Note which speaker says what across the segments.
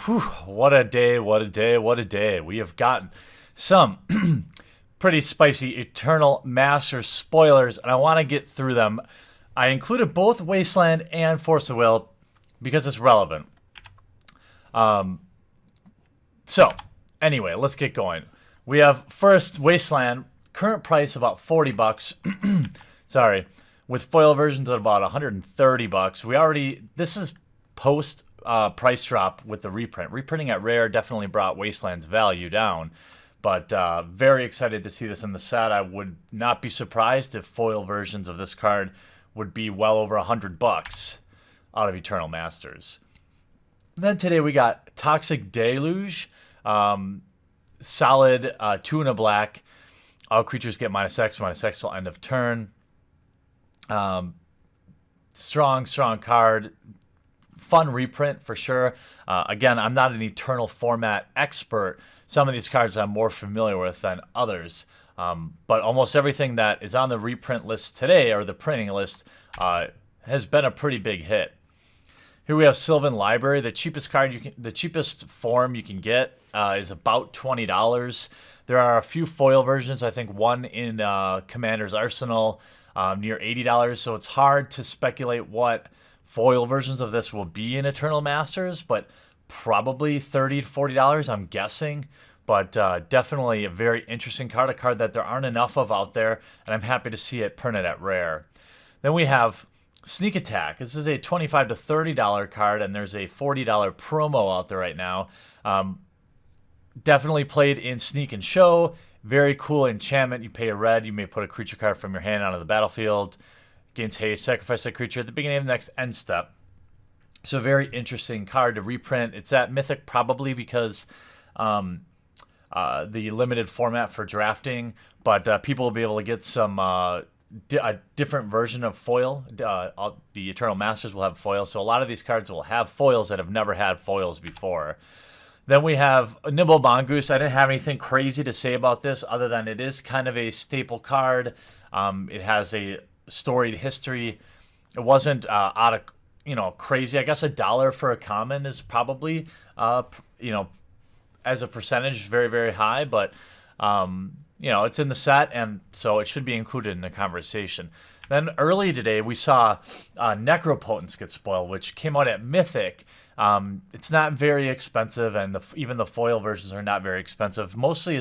Speaker 1: Whew, what a day, what a day, what a day. We have gotten some pretty spicy Eternal Master spoilers, and I want to get through them. I included both Wasteland and Force of Will because it's relevant. So, anyway, let's get going. We have first Wasteland, current price about 40 bucks. Sorry, with foil versions at about 130 bucks. This is post price drop with the reprint. Reprinting at Rare definitely brought Wasteland's value down, but very excited to see this in the set. I would not be surprised if foil versions of this card would be well over 100 bucks out of Eternal Masters. Then today we got Toxic Deluge, solid 2 and a black. All creatures get -X till end of turn. Strong card. Fun reprint for sure. Again, I'm not an Eternal format expert. Some of these cards I'm more familiar with than others. But almost everything that is on the reprint list today, or the printing list, has been a pretty big hit. Here we have Sylvan Library. The cheapest form you can get is about $20. There are a few foil versions. I think one in Commander's Arsenal near $80. So it's hard to speculate what foil versions of this will be in Eternal Masters, but probably $30 to $40, I'm guessing. But definitely a very interesting card, a card that there aren't enough of out there, and I'm happy to see it printed at Rare. Then we have Sneak Attack. This is a $25 to $30 card, and there's a $40 promo out there right now. Definitely played in Sneak and Show. Very cool enchantment. You pay a red, you may put a creature card from your hand onto the battlefield. Gains haste, sacrifice that creature at the beginning of the next end step. So very interesting card to reprint. It's at Mythic probably because the limited format for drafting, but people will be able to get some a different version of foil. The Eternal Masters will have foil, so a lot of these cards will have foils that have never had foils before. Then we have Nimble Goose. I didn't have anything crazy to say about this other than it is kind of a staple card. It has a storied history. It wasn't out of crazy. I guess $1 for a common is probably as a percentage very, very high, but it's in the set, and so it should be included in the conversation. Then early today we saw Necropotence get spoiled, which came out at Mythic. It's not very expensive, and even the foil versions are not very expensive. Mostly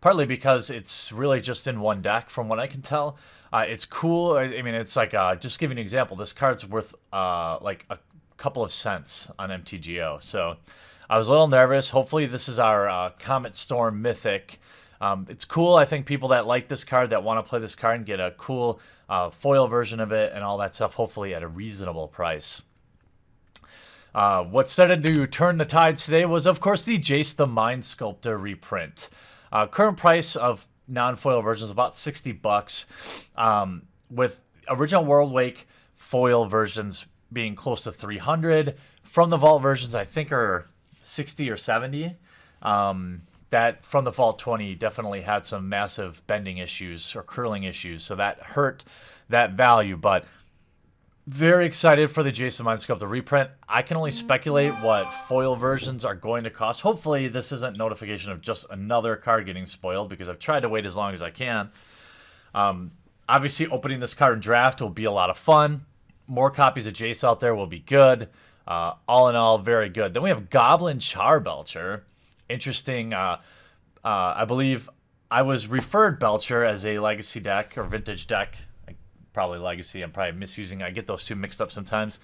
Speaker 1: partly because it's really just in one deck, from what I can tell. It's cool. I mean, it's like just giving an example. This card's worth like a couple of cents on MTGO. So I was a little nervous. Hopefully, this is our Comet Storm Mythic. It's cool. I think people that like this card, that want to play this card and get a cool foil version of it and all that stuff, hopefully at a reasonable price. What started to turn the tides today was, of course, the Jace the Mind Sculptor reprint. Current price of non-foil versions about 60 bucks, with original World Wake foil versions being close to 300. From the Vault versions, I think are 60 or 70. That from the Vault 20 definitely had some massive bending issues or curling issues, so that hurt that value. But very excited for the Jace the Mind Sculptor reprint. I can only speculate what foil versions are going to cost. Hopefully this isn't notification of just another card getting spoiled, because I've tried to wait as long as I can. Obviously opening this card in draft will be a lot of fun. More copies of Jace out there will be good. All in all, very good. Then we have Goblin Char Belcher. Interesting. I believe I was referred Belcher as a legacy deck or vintage deck. Probably legacy. I'm probably misusing. I get those two mixed up sometimes.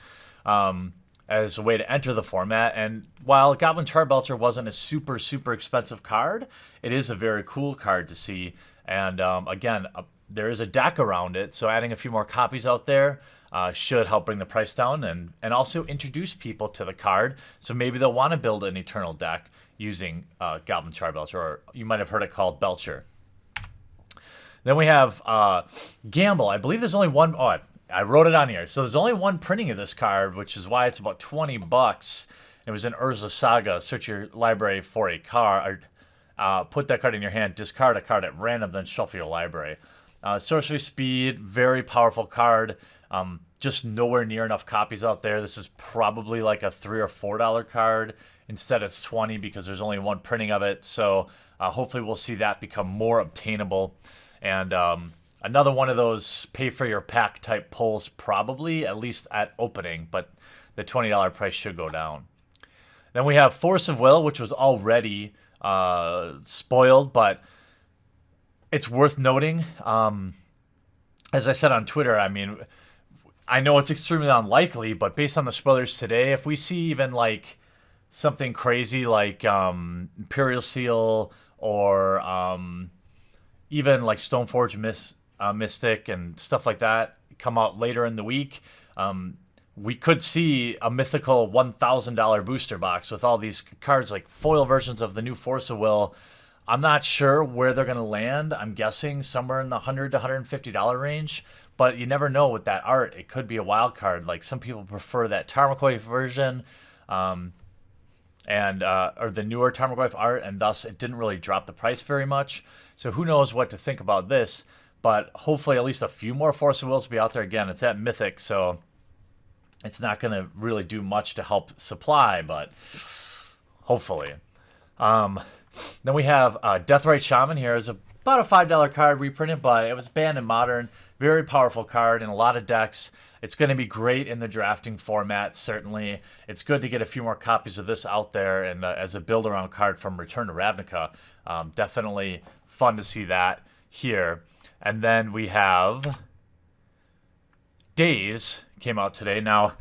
Speaker 1: As a way to enter the format. And while Goblin Char Belcher wasn't a super expensive card, it is a very cool card to see. And again, there is a deck around it, so adding a few more copies out there should help bring the price down and also introduce people to the card. So maybe they'll want to build an Eternal deck using Goblin Char Belcher, or you might have heard it called Belcher. Then we have Gamble. I believe there's only one. Oh, I wrote it on here. So there's only one printing of this card, which is why it's about 20 bucks. It was in Urza Saga. Search your library for a card. Put that card in your hand. Discard a card at random, then shuffle your library. Sorcery speed, very powerful card. just nowhere near enough copies out there. This is probably like a $3 or $4 card. Instead, it's 20 because there's only one printing of it. So hopefully we'll see that become more obtainable. And another one of those pay for your pack type pulls, probably, at least at opening. But the $20 price should go down. Then we have Force of Will, which was already spoiled, but it's worth noting. As I said on Twitter, I mean, I know it's extremely unlikely, but based on the spoilers today, if we see even like something crazy like Imperial Seal or even like Stoneforge Mystic and stuff like that come out later in the week, we could see a mythical $1,000 booster box with all these cards, like foil versions of the new Force of Will. I'm not sure where they're going to land. I'm guessing somewhere in the $100 to $150 range. But you never know with that art. It could be a wild card. Like some people prefer that Tarmogoyf version or the newer Tarmogoyf art, and thus it didn't really drop the price very much. So who knows what to think about this. But hopefully at least a few more Force of Wills will be out there. Again, it's at Mythic, so it's not going to really do much to help supply, but hopefully. Then we have Deathrite Shaman here. It's about a $5 card reprinted, but it was banned in Modern. Very powerful card in a lot of decks. It's going to be great in the drafting format, certainly. It's good to get a few more copies of this out there, and as a build-around card from Return to Ravnica. Definitely fun to see that here. And then we have Days came out today. Now,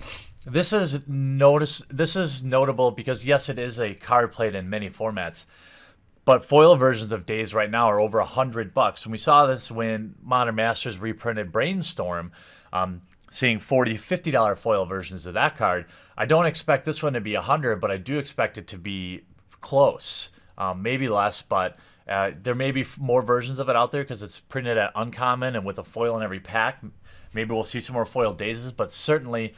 Speaker 1: this is notable because, yes, it is a card played in many formats. But foil versions of Days right now are over $100. And we saw this when Modern Masters reprinted Brainstorm, seeing $40, $50 foil versions of that card. I don't expect this one to be $100, but I do expect it to be close, maybe less. But there may be more versions of it out there because it's printed at uncommon and with a foil in every pack. Maybe we'll see some more foil Dazes, but certainly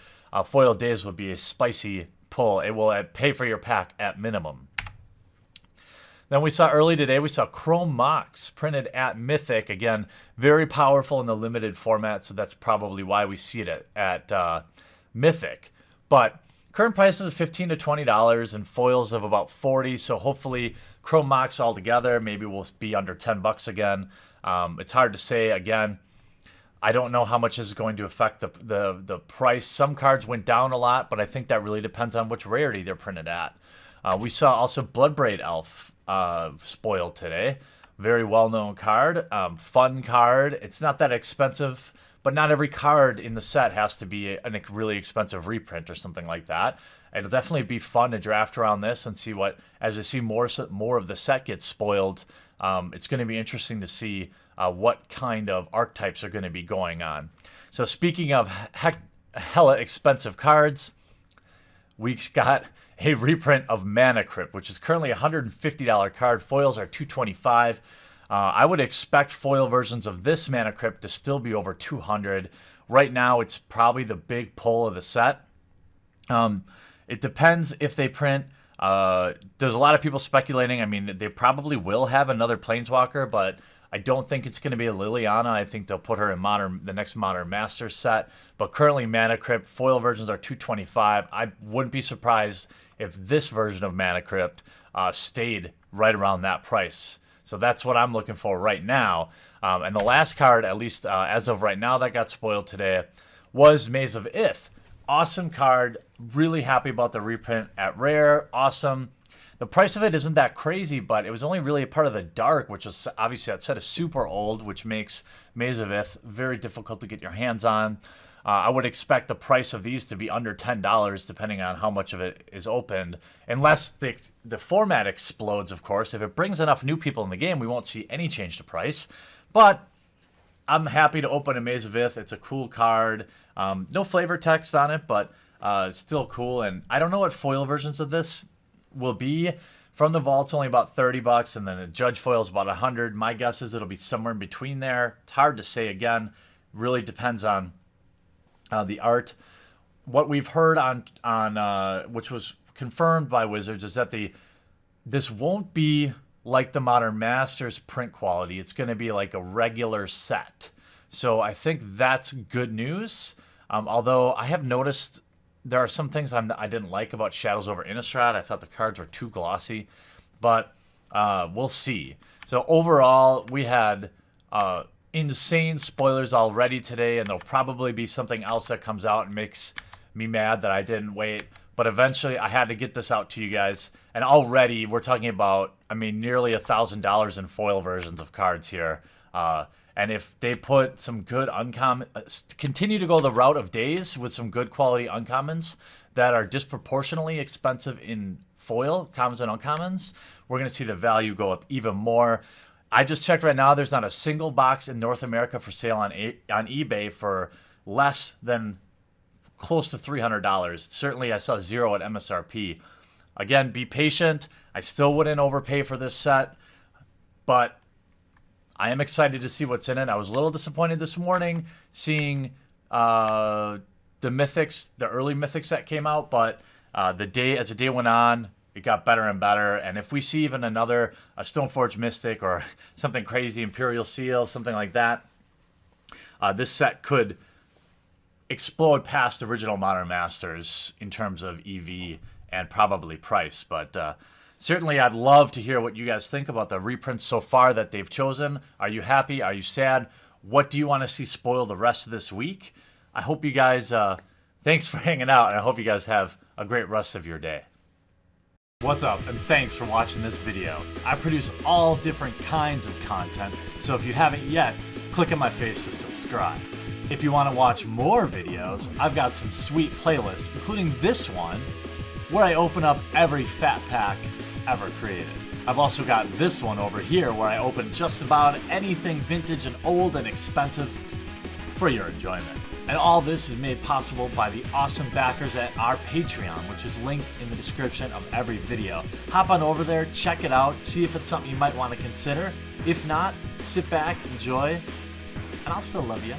Speaker 1: foil Days would be a spicy pull. It will pay for your pack at minimum. Then we saw early today, we saw Chrome Mox printed at Mythic. Again, very powerful in the limited format, so that's probably why we see it at Mythic. But current prices of $15 to $20 and foils of about $40, so hopefully Chrome Mox altogether maybe will be under $10 again. It's hard to say. Again, I don't know how much is going to affect the price. Some cards went down a lot, but I think that really depends on which rarity they're printed at. We saw also Bloodbraid Elf spoiled today. Very well-known card. Fun card. It's not that expensive, but not every card in the set has to be a really expensive reprint or something like that. It'll definitely be fun to draft around this and see what, as we see more of the set gets spoiled, it's going to be interesting to see what kind of archetypes are going to be going on. So speaking of hella expensive cards, we got a reprint of Mana Crypt, which is currently a $150 card. Foils are $225. I would expect foil versions of this Mana Crypt to still be over $200. Right now, it's probably the big pull of the set. It depends if they print. There's a lot of people speculating. I mean, they probably will have another Planeswalker, but I don't think it's going to be a Liliana. I think they'll put her in the next Modern Masters set. But currently, Mana Crypt foil versions are $225. I wouldn't be surprised if this version of Mana Crypt stayed right around that price. So that's what I'm looking for right now. And the last card, at least as of right now, that got spoiled today was Maze of Ith. Awesome card. Really happy about the reprint at Rare. Awesome. The price of it isn't that crazy, but it was only really a part of the Dark, which is obviously that set is super old, which makes Maze of Ith very difficult to get your hands on. I would expect the price of these to be under $10, depending on how much of it is opened. Unless the format explodes, of course. If it brings enough new people in the game, we won't see any change to price. But I'm happy to open a Maze of Ith. It's a cool card. No flavor text on it, but still cool. And I don't know what foil versions of this will be. From the vault's only about $30, and then the Judge foil is about $100. My guess is it'll be somewhere in between there. It's hard to say again. Really depends on the art. What we've heard on which was confirmed by Wizards is that this won't be like the Modern Masters print quality. It's going to be like a regular set. So I think that's good news. Although I have noticed there are some things I didn't like about Shadows over Innistrad. I thought the cards were too glossy, but we'll see. So overall, we had insane spoilers already today, and there'll probably be something else that comes out and makes me mad that I didn't wait. But eventually, I had to get this out to you guys. And already, we're talking about, I mean, nearly $1,000 in foil versions of cards here. And if they put some good uncommon, continue to go the route of days with some good quality uncommons that are disproportionately expensive in foil, commons and uncommons, we're going to see the value go up even more. I just checked right now. There's not a single box in North America for sale on eBay for less than close to $300. Certainly, I saw zero at MSRP. Again, be patient. I still wouldn't overpay for this set, but I am excited to see what's in it. I was a little disappointed this morning seeing the mythics, the early mythics that came out, but as the day went on, it got better and better. And if we see even another Stoneforge Mystic or something crazy, Imperial Seal, something like that, this set could explode past original Modern Masters in terms of EV and probably price. But certainly I'd love to hear what you guys think about the reprints so far that they've chosen. Are you happy? Are you sad? What do you want to see spoil the rest of this week? I hope you guys, thanks for hanging out, and I hope you guys have a great rest of your day. What's up, and thanks for watching this video. I produce all different kinds of content, so if you haven't yet, click on my face to subscribe. If you want to watch more videos, I've got some sweet playlists, including this one, where I open up every fat pack ever created. I've also got this one over here where I open just about anything vintage and old and expensive for your enjoyment. And all this is made possible by the awesome backers at our Patreon, which is linked in the description of every video. Hop on over there, check it out, see if it's something you might want to consider. If not, sit back, enjoy, and I'll still love you.